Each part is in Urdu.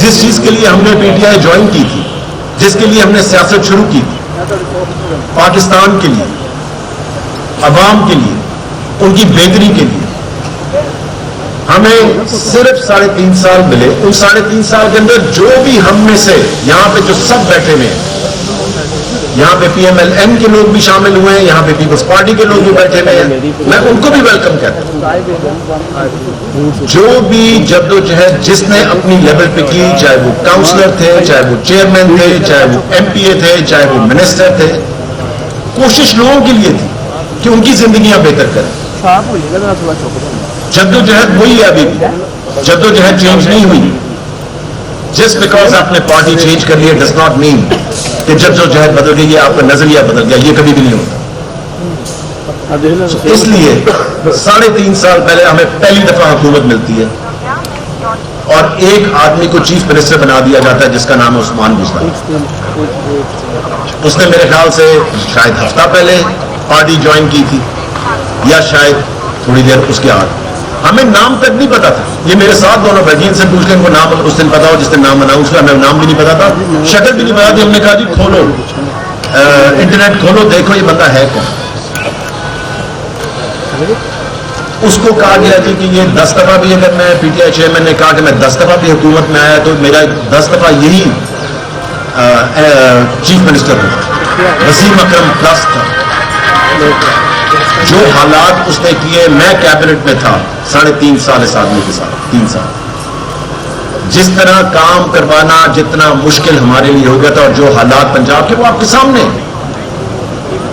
جس چیز کے لیے ہم نے پی ٹی آئی جوائن کی تھی, جس کے لیے ہم نے سیاست شروع کی تھی, پاکستان کے لیے, عوام کے لیے, ان کی بہتری کے لیے, ہمیں صرف 3.5 سال ملے. ان 3.5 سال کے اندر جو بھی ہم میں سے یہاں پہ جو سب بیٹھے ہوئے ہیں, یہاں پہ پی ایم ایل این کے لوگ بھی شامل ہوئے ہیں, یہاں پہ پیپلز پارٹی کے لوگ بھی بیٹھے ہوئے ہیں, میں ان کو بھی ویلکم کہتا ہوں. جو بھی جدوجہد جس نے اپنی لیول پہ کی, چاہے وہ کاؤنسلر تھے, چاہے وہ چیئرمین تھے, چاہے وہ ایم پی اے تھے, چاہے وہ منسٹر تھے, کوشش لوگوں کے لیے تھی کہ ان کی زندگیاں بہتر کریں. جدوجہد وہی ہے, ابھی بھی جدوجہد چینج نہیں ہوئی. جسٹ بیکاز آپ نے پارٹی چینج کر لی ڈز ناٹ مین کہ جدوجہد بدل گئی ہے, آپ کا نظریہ بدل گیا. یہ کبھی بھی نہیں ہوتا. اس لیے 3.5 سال پہلے ہمیں پہلی دفعہ حکومت ملتی ہے اور ایک آدمی کو چیف منسٹر بنا دیا جاتا ہے جس کا نام ہے عثمان بزدار. اس نے میرے خیال سے شاید ہفتہ پہلے پارٹی جوائن کی تھی یا شاید تھوڑی دیر اس کے آگے. ہمیں نام تک نہیں پتا تھا. یہ میرے ساتھ دونوں بیٹھے, ان سے پوچھ لیں ان کو نام اس دن پتا ہو جس دن نام اناؤنس ہوا. ہمیں نام بھی نہیں پتا تھا, شکل بھی نہیں پتا تھی. ہم نے کہا جی کھولو انٹرنیٹ کھولو, دیکھو یہ بندہ ہے کون. اس کو کہا گیا کہ یہ 10 دفعہ بھی, اگر میں پی ٹی آئی چیئرمین نے کہا کہ میں 10 دفعہ بھی حکومت میں آیا تو میرا 10 دفعہ یہی چیف منسٹر ہوا. وسیم اکرم پلس تھا. جو حالات اس نے کیے, میں کیبنٹ میں تھا 3.5 سال اس آدمی کے ساتھ, 3 سال. جس طرح کام کروانا جتنا مشکل ہمارے لیے ہو گیا تھا, اور جو حالات پنجاب کے وہ آپ کے سامنے.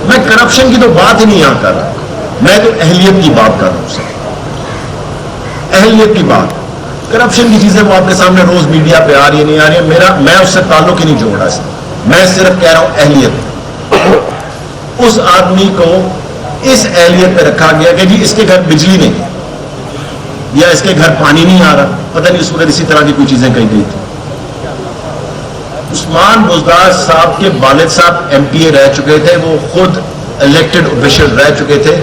میں کرپشن کی تو بات ہی نہیں یہاں کر رہا, میں تو اہلیت کی بات کر رہا ہوں. سر اہلیت کی بات, کرپشن کی چیزیں وہ آپ کے سامنے روز میڈیا پہ آ رہی ہے, نہیں آ رہی ہے. میں اس سے تعلق ہی نہیں جوڑ رہا. میں صرف کہہ رہا ہوں اہلیت. اس آدمی کو اس اہلیت پہ رکھا گیا کہ جی اس کے گھر بجلی نہیں ہے یا اس کے گھر پانی نہیں آ رہا, پتہ نہیں اس وقت اسی طرح کی کوئی چیزیں کہی گئی تھی. عثمان بزدار صاحب کے والد صاحب ایم پی اے رہ چکے تھے, وہ خود الیکٹڈ آفیشل رہ چکے تھے.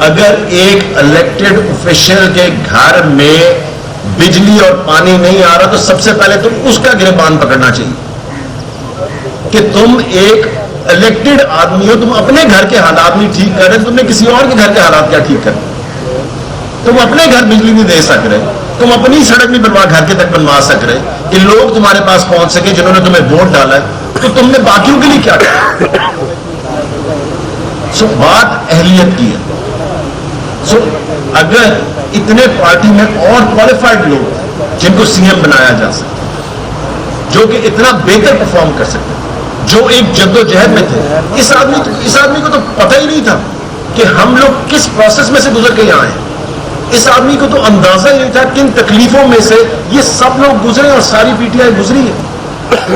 اگر ایک الیکٹڈ آفیشل کے گھر میں بجلی اور پانی نہیں آ رہا تو سب سے پہلے تم اس کا گریبان پکڑنا چاہیے کہ تم ایک الیکٹڈ آدمی ہو, تم اپنے گھر کے حالات نہیں ٹھیک کر رہے, تم نے کسی اور کے گھر کے حالات کیا ٹھیک کرنے. تم اپنے گھر بجلی نہیں دے سک رہے, تم اپنی سڑک نہیں بنوا گھر کے تک بنوا سک رہے کہ لوگ تمہارے پاس پہنچ سکے جنہوں نے تمہیں ووٹ ڈالا ہے, تو تم نے باقیوں کے لیے کیا کیا. سو بات اہلیت کی ہے. سو اگر اتنے پارٹی میں اور کوالیفائڈ لوگ جن کو سی ایم بنایا جا سکتا, جو کہ اتنا بہتر پرفارم کر سکتے, جو ایک جدوجہد میں تھے, اس آدمی کو تو پتہ ہی نہیں تھا کہ ہم لوگ کس پروسیس میں سے گزر کے یہاں آئے. اس آدمی کو تو اندازہ ہی نہیں تھا کن تکلیفوں میں سے یہ سب لوگ گزرے اور ساری پی ٹی آئی گزری ہے.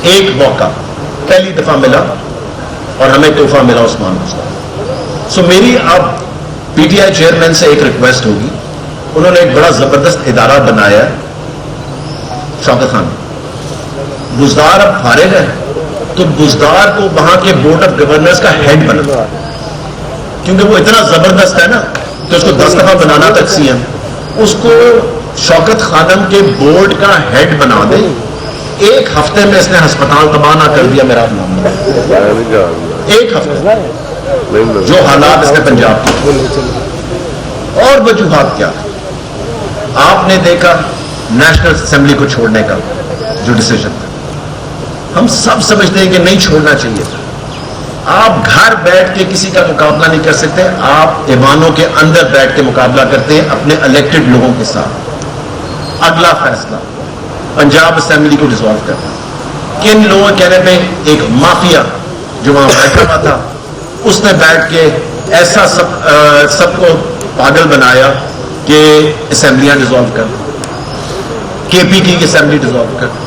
ایک موقع پہلی دفعہ ملا اور ہمیں تحفہ ملا عثمان بزدار. سو میری اب پی ٹی آئی چیئرمین سے ایک ریکویسٹ ہوگی. انہوں نے ایک بڑا زبردست ادارہ بنایا ہے, شوکت خان. بزدار اب فارغ ہے تو بزدار کو وہاں کے بورڈ آف گورنرز کا ہیڈ بنا, کیونکہ وہ اتنا زبردست ہے نا کہ اس کو 10 دفعہ بنانا تک سی ایم. اس کو شوکت خانم کے بورڈ کا ہیڈ بنا دے. 1 ہفتے میں اس نے ہسپتال تباہ نہ کر دیا میرا نام. 1 ہفتے جو حالات اس نے پنجاب کے. اور وجوہات کیا آپ نے دیکھا, نیشنل اسمبلی کو چھوڑنے کا جو ڈیسیژن تھا, ہم سب سمجھتے ہیں کہ نہیں چھوڑنا چاہیے. آپ گھر بیٹھ کے کسی کا مقابلہ نہیں کر سکتے, آپ ایوانوں کے اندر بیٹھ کے مقابلہ کرتے ہیں اپنے الیکٹڈ لوگوں کے ساتھ. اگلا فیصلہ پنجاب اسمبلی کو ڈسالو کرنا. کن لوگوں کے کہنے پہ ایک مافیا جو وہاں بیٹھا ہوا تھا, اس نے بیٹھ کے ایسا سب کو پاگل بنایا کہ اسمبلیاں ڈسالو کر, کے پی کی اسمبلی ڈسالو کر.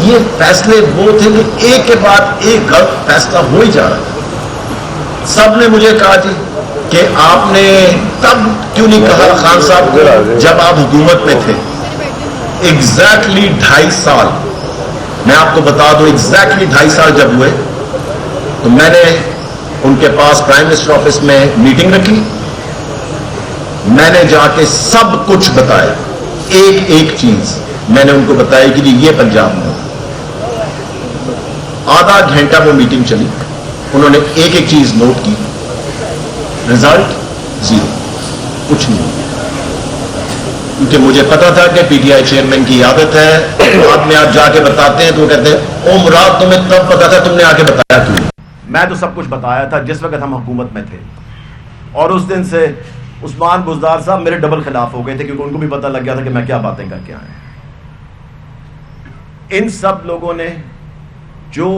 یہ فیصلے وہ تھے کہ ایک کے بعد ایک غلط فیصلہ ہو ہی جا رہا تھا. سب نے مجھے کہا جی کہ آپ نے تب کیوں نہیں کہا خان صاحب کو جب آپ حکومت میں تھے. ایگزیکٹلی 2.5 سال, میں آپ کو بتا دوں, ایگزیکٹلی 2.5 سال جب ہوئے تو میں نے ان کے پاس پرائم منسٹر آفس میں میٹنگ رکھی. میں نے جا کے سب کچھ بتایا, ایک ایک چیز میں نے ان کو بتایا کہ یہ پنجاب میں آدھا گھنٹہ وہ میٹنگ چلی, انہوں نے ایک ایک چیز نوٹ کی, رزلٹ زیرو, کچھ نہیں. کیونکہ مجھے پتا تھا کہ پی ٹی آئی چیئرمین کی عادت ہے, بعد میں آپ جا کے بتاتے ہیں تو وہ کہتے ہیں او مراد تمہیں تب پتا تھا, تم نے آ کے بتایا کیوں؟ میں تو سب کچھ بتایا تھا جس وقت ہم حکومت میں تھے, اور اس دن سے عثمان بزدار صاحب میرے ڈبل خلاف ہو گئے تھے, کیونکہ ان کو بھی پتا لگ گیا تھا کہ میں کیا باتیں کر کے آیا. ان سب لوگوں نے جو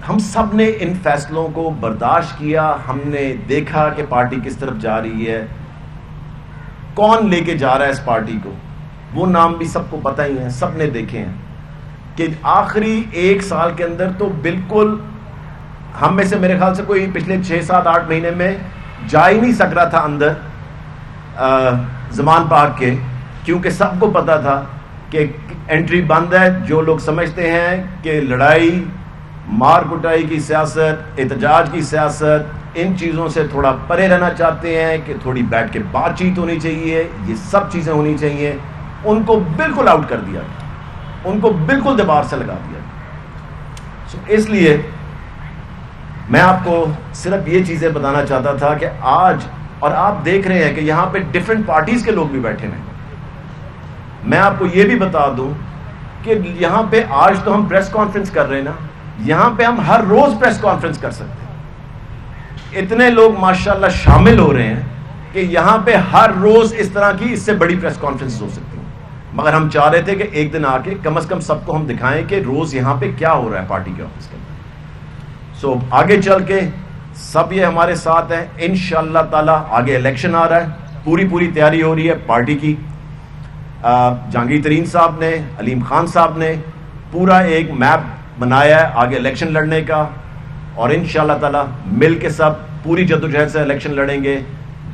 ہم سب نے ان فیصلوں کو برداشت کیا, ہم نے دیکھا کہ پارٹی کس طرف جا رہی ہے, کون لے کے جا رہا ہے اس پارٹی کو, وہ نام بھی سب کو پتہ ہی ہیں, سب نے دیکھے ہیں کہ آخری ایک سال کے اندر تو بالکل ہم میں سے میرے خیال سے کوئی پچھلے 6-7-8 مہینے میں جا ہی نہیں سک رہا تھا اندر زمان پاک کے, کیونکہ سب کو پتا تھا کہ انٹری بند ہے. جو لوگ سمجھتے ہیں کہ لڑائی, مار کٹائی کی سیاست, احتجاج کی سیاست, ان چیزوں سے تھوڑا پرے رہنا چاہتے ہیں, کہ تھوڑی بیٹھ کے بات چیت ہونی چاہیے, یہ سب چیزیں ہونی چاہیے, ان کو بالکل آؤٹ کر دیا, ان کو بالکل دیوار سے لگا دیا. اس لیے میں آپ کو صرف یہ چیزیں بتانا چاہتا تھا کہ آج, اور آپ دیکھ رہے ہیں کہ یہاں پہ ڈفرینٹ پارٹیز کے لوگ بھی بیٹھے ہیں. میں آپ کو یہ بھی بتا دوں کہ یہاں پہ آج تو ہم پریس کانفرنس کر رہے ہیں نا, یہاں پہ ہم ہر روز پریس کانفرنس کر سکتے ہیں. اتنے لوگ ماشاءاللہ شامل ہو رہے ہیں کہ یہاں پہ ہر روز اس طرح کی اس سے بڑی پریس کانفرنس ہو سکتی ہیں. مگر ہم چاہ رہے تھے کہ ایک دن آ کے کم از کم سب کو ہم دکھائیں کہ روز یہاں پہ کیا ہو رہا ہے پارٹی کے آفس کے اندر. سو آگے چل کے سب یہ ہمارے ساتھ ہیں انشاءاللہ تعالی. آگے الیکشن آ رہا ہے, پوری تیاری ہو رہی ہے پارٹی کی. جہانگیر ترین صاحب نے, علیم خان صاحب نے پورا ایک میپ بنایا ہے آگے الیکشن لڑنے کا, اور انشاءاللہ تعالی مل کے سب پوری جدوجہد سے الیکشن لڑیں گے.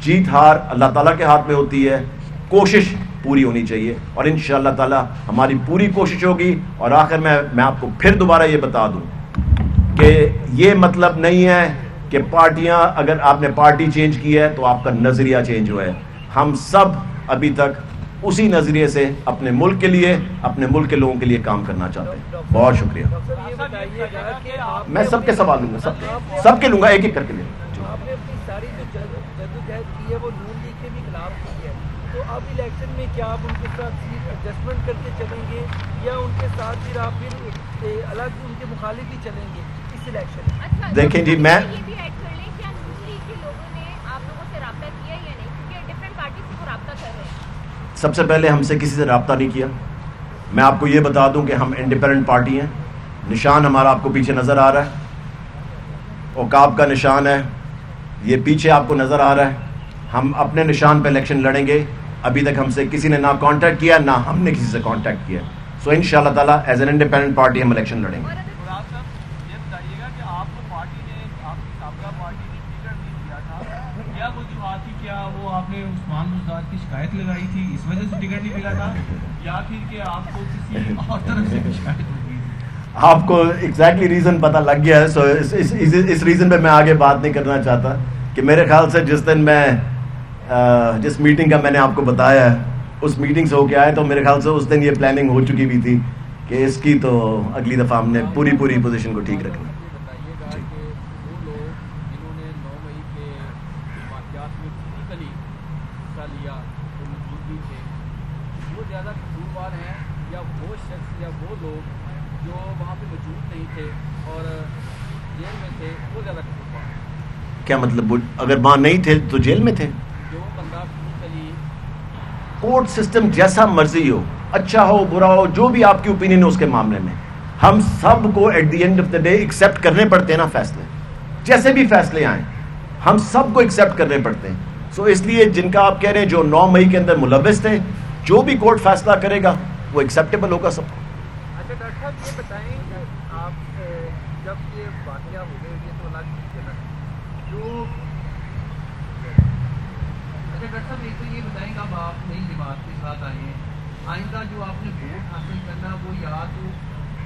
جیت ہار اللہ تعالیٰ کے ہاتھ میں ہوتی ہے, کوشش پوری ہونی چاہیے, اور انشاءاللہ تعالی ہماری پوری کوشش ہوگی. اور آخر میں آپ کو پھر دوبارہ یہ بتا دوں کہ یہ مطلب نہیں ہے کہ پارٹیاں, اگر آپ نے پارٹی چینج کی ہے تو آپ کا نظریہ چینج ہوا ہے. ہم سب ابھی تک اسی نظریے سے اپنے ملک کے لیے, اپنے ملک کے لوگوں کے لیے کام کرنا چاہتے ہیں. بہت شکریہ. میں سب کے سوال لوں گا, سب کے لوں گا, ایک ایک کر کے لیں. آپ نے اپنی ساری جو جدوجہد کی ہے وہ نون لیگ کے بھی خلاف کی ہے, تو اب الیکشن میں کیا آپ ان کے ساتھ ایڈجسٹمنٹ کر کے چلیں گے, یا ان کے ساتھ پھر آپ پھر الگ ان کے مخالف ہی چلیں گے اس الیکشن میں؟ دیکھیں جی, میں یہ بھی ایڈ کر لیں کہ نون لیگ کے لوگوں نے آپ لوگوں سے رابطہ کیا یا نہیں, کیونکہ ڈفرینٹ پارٹی سے وہ رابطہ کر رہے ہیں. سب سے پہلے ہم سے کسی سے رابطہ نہیں کیا. میں آپ کو یہ بتا دوں کہ ہم انڈیپینڈنٹ پارٹی ہیں. نشان ہمارا آپ کو پیچھے نظر آ رہا ہے, عقاب کا نشان ہے, یہ پیچھے آپ کو نظر آ رہا ہے. ہم اپنے نشان پہ الیکشن لڑیں گے. ابھی تک ہم سے کسی نے نہ کانٹیکٹ کیا, نہ ہم نے کسی سے کانٹیکٹ کیا. سو انشاءاللہ تعالیٰ ایز این انڈیپینڈنٹ پارٹی ہم الیکشن لڑیں گے. وہ آپ نے عثمان بزدار کی شکایت لگائی تھی, اس وجہ سے ٹکٹ نہیں ملا تھا, یا پھر کہ آپ کو کسی اور طرف سے شکایت ہو گئی تھی؟ آپ کو ایگزیکٹلی ریزن پتہ لگ گیا ہے. سو اس ریزن پہ میں آگے بات نہیں کرنا چاہتا, کہ میرے خیال سے جس دن میں جس میٹنگ کا میں نے آپ کو بتایا ہے اس میٹنگ سے ہو کے آئے, تو میرے خیال سے اس دن یہ پلاننگ ہو چکی بھی تھی کہ اس کی تو اگلی دفعہ ہم نے پوری پوزیشن کو ٹھیک رکھنا. کیا مطلب, اگر وہاں نہیں تھے تو جیل میں تھے؟ کورٹ سسٹم جیسا مرضی ہو, اچھا ہو برا ہو, جو بھی آپ کی اوپینین ہو اس کے معاملے میں, ہم سب کو at the end of the day accept کرنے پڑتے ہیں نا فیصلے, جیسے بھی فیصلے آئیں ہم سب کو ایکسیپٹ کرنے پڑتے ہیں. سو اس لیے جن کا آپ کہہ رہے ہیں جو 9 مئی کے اندر ملوث تھے, جو بھی کورٹ فیصلہ کرے گا وہ ایکسیپٹیبل ہوگا سب کو. اچھا ڈاکٹر صاحب یہ بتائیں کہ آپ جب یہ واقعہ ہو گئے یہ تو الگ چیز ہے جو, اچھا ڈاکٹر صاحب ایک تو یہ بتائیں کہ اب آپ نئی جماعت کے ساتھ آئے ہیں, آئندہ جو آپ نے ووٹ حاصل کرنا وہ یا تو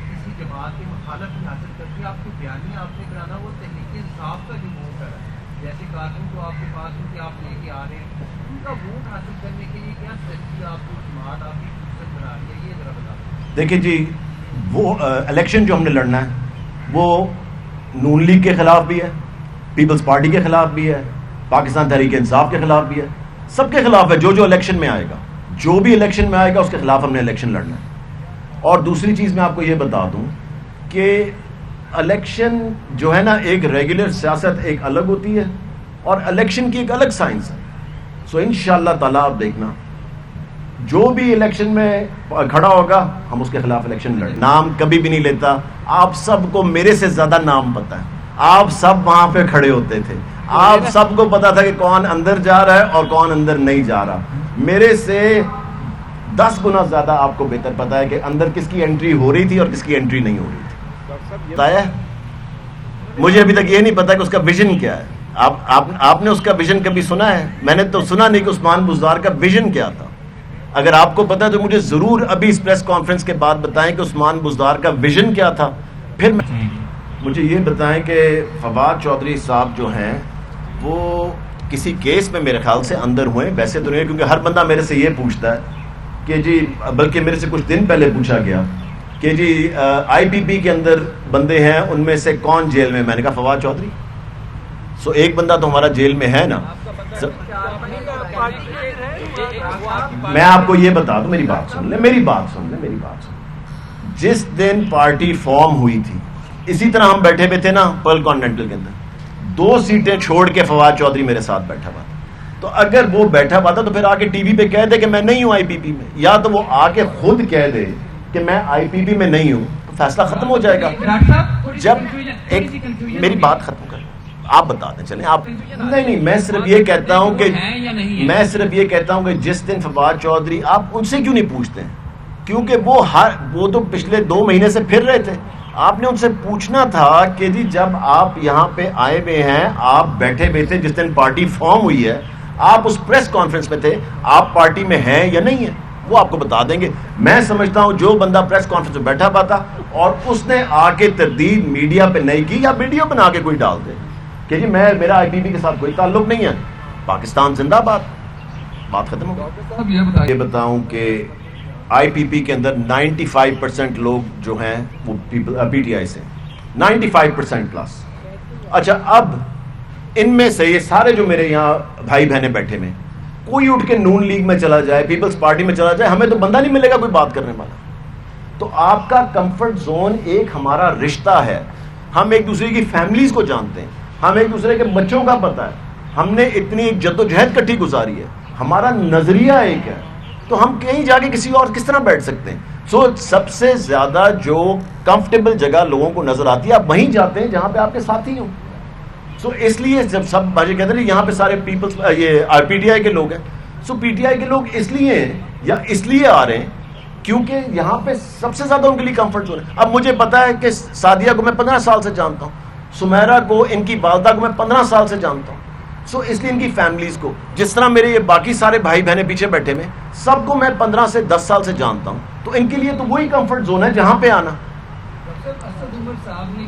کسی جماعت کے مخالف میں حاصل کر کے آپ کو بیانیہ آپ نے کرانا, وہ تحریک انصاف کا جو ووٹ ہے جیسے کارکن تو آپ کے پاس ہوں کہ آپ لے کے آ رہے ہیں, ان کا ووٹ حاصل کرنے کے لیے کیا اسٹریٹجی آپ کو جماعت آپ کی آ رہی ہے، یہ ذرا بتائیں. دیکھیں جی، وہ الیکشن جو ہم نے لڑنا ہے وہ نون لیگ کے خلاف بھی ہے، پیپلز پارٹی کے خلاف بھی ہے، پاکستان تحریک انصاف کے خلاف بھی ہے، سب کے خلاف ہے. جو الیکشن میں آئے گا، جو بھی الیکشن میں آئے گا اس کے خلاف ہم نے الیکشن لڑنا ہے. اور دوسری چیز میں آپ کو یہ بتا دوں کہ الیکشن جو ہے نا، ایک ریگولر سیاست ایک الگ ہوتی ہے اور الیکشن کی ایک الگ سائنس ہے. سو انشاءاللہ تعالیٰ آپ دیکھنا جو بھی الیکشن میں کھڑا ہوگا ہم اس کے خلاف الیکشن لڑیں. نام کبھی بھی نہیں لیتا، آپ سب کو میرے سے زیادہ نام پتا ہے. آپ سب وہاں پہ کھڑے ہوتے تھے، آپ سب کو پتا تھا کہ کون اندر جا رہا ہے اور کون اندر نہیں جا رہا. میرے سے 10 گنا زیادہ آپ کو بہتر پتا ہے کہ اندر کس کی انٹری ہو رہی تھی اور کس کی انٹری نہیں ہو رہی تھی. بتایا مجھے ابھی تک یہ نہیں پتا کہ اس کا ویژن کیا ہے. آپ نے اس کا ویژن کبھی سنا ہے؟ میں نے تو سنا نہیں کہ عثمان بزدار کا ویژن کیا تھا. اگر آپ کو پتا ہے تو مجھے ضرور ابھی اس پریس کانفرنس کے بعد بتائیں کہ عثمان بزدار کا ویژن کیا تھا. پھر مجھے یہ بتائیں کہ فواد چودھری صاحب جو ہیں وہ کسی کیس میں میرے خیال سے اندر ہوئے، ویسے تو نہیں، کیونکہ ہر بندہ میرے سے یہ پوچھتا ہے کہ جی، بلکہ میرے سے کچھ دن پہلے پوچھا گیا کہ جی آئی پی پی کے اندر بندے ہیں، ان میں سے کون جیل میں؟ میں نے کہا فواد چودھری. سو ایک بندہ تو ہمارا جیل میں ہے نا. میں آپ کو یہ بتا دوں، میری بات سن لیں. جس دن پارٹی فارم ہوئی تھی اسی طرح ہم بیٹھے ہوئے تھے نا پرل کانٹیننٹل کے اندر، 2 سیٹیں چھوڑ کے فواد چودھری میرے ساتھ بیٹھا ہوا تھا. تو اگر وہ بیٹھا ہوا تھا تو پھر آ کے ٹی وی پہ کہہ دے کہ میں نہیں ہوں آئی پی پی میں، یا تو وہ آ کے خود کہہ دے کہ میں آئی پی پی میں نہیں ہوں، تو فیصلہ ختم ہو جائے گا. جب ایک میری بات ختم کر، آپ بتا دیں. چلیں آپ نہیں، میں صرف یہ کہتا ہوں کہ جس دن فواد چودھری، آپ ان سے کیوں نہیں پوچھتے ہیں؟ کیونکہ وہ تو پچھلے 2 مہینے سے پھر رہے تھے. آپ نے ان سے پوچھنا تھا کہ جی جب آپ یہاں پہ آئے ہوئے ہیں، آپ بیٹھے ہوئے تھے جس دن پارٹی فارم ہوئی ہے، آپ اس پریس کانفرنس میں تھے، آپ پارٹی میں ہیں یا نہیں ہیں، وہ آپ کو بتا دیں گے. میں سمجھتا ہوں جو بندہ پریس کانفرنس میں بیٹھا ہوا تھا اور اس نے آ کے تردید میڈیا پہ نہیں کی، یا ویڈیو بنا کے کوئی ڈال دے کہ جی میرا آئی پی پی کے ساتھ کوئی تعلق نہیں ہے، پاکستان زندہ باد، بات ختم ہو گئی. یہ بتاؤں کہ آئی پی پی کے اندر 95% لوگ جو ہیں وہ پی ٹی آئی سے، 95% پلس. اچھا، اب ان میں سے یہ سارے جو میرے یہاں بھائی بہنیں بیٹھے میں، کوئی اٹھ کے نون لیگ میں چلا جائے، پیپلز پارٹی میں چلا جائے، ہمیں تو بندہ نہیں ملے گا کوئی بات کرنے والا. تو آپ کا کمفرٹ زون ایک ہمارا رشتہ ہے، ہم ایک دوسرے کی فیملیز کو جانتے ہیں، ہم ایک دوسرے کے بچوں کا پتہ ہے، ہم نے اتنی ایک جدوجہد کٹھی گزاری ہے، ہمارا نظریہ ایک ہے. تو ہم کہیں جا کے کسی اور کس طرح بیٹھ سکتے ہیں؟ سو سب سے زیادہ جو کمفرٹیبل جگہ لوگوں کو نظر آتی ہے، آپ وہیں جاتے ہیں جہاں پہ آپ کے ساتھی ہوں. سو اس لیے جب سب مجھے کہتے ہیں یہاں پہ سارے پیپلز یہ پی ٹی آئی کے لوگ ہیں، سو پی ٹی آئی کے لوگ اس لیے ہیں یا اس لیے آ رہے ہیں کیونکہ یہاں پہ سب سے زیادہ ان کے لیے کمفرٹ زون ہے. اب مجھے پتا ہے کہ سعدیہ کو میں 15 سال سے جانتا ہوں، سمیرہ کو، ان کی والدہ کو میں 15 سال سے جانتا ہوں. سو اس لیے ان کی فیملیز کو، جس طرح میرے یہ باقی سارے بھائی بہنیں پیچھے بیٹھے میں، سب کو میں 15 سے 10 سال سے جانتا ہوں. تو ان کے لیے تو وہی کمفرٹ زون ہے جہاں پہ آنا. ڈاکٹر اسد عمر صاحب نے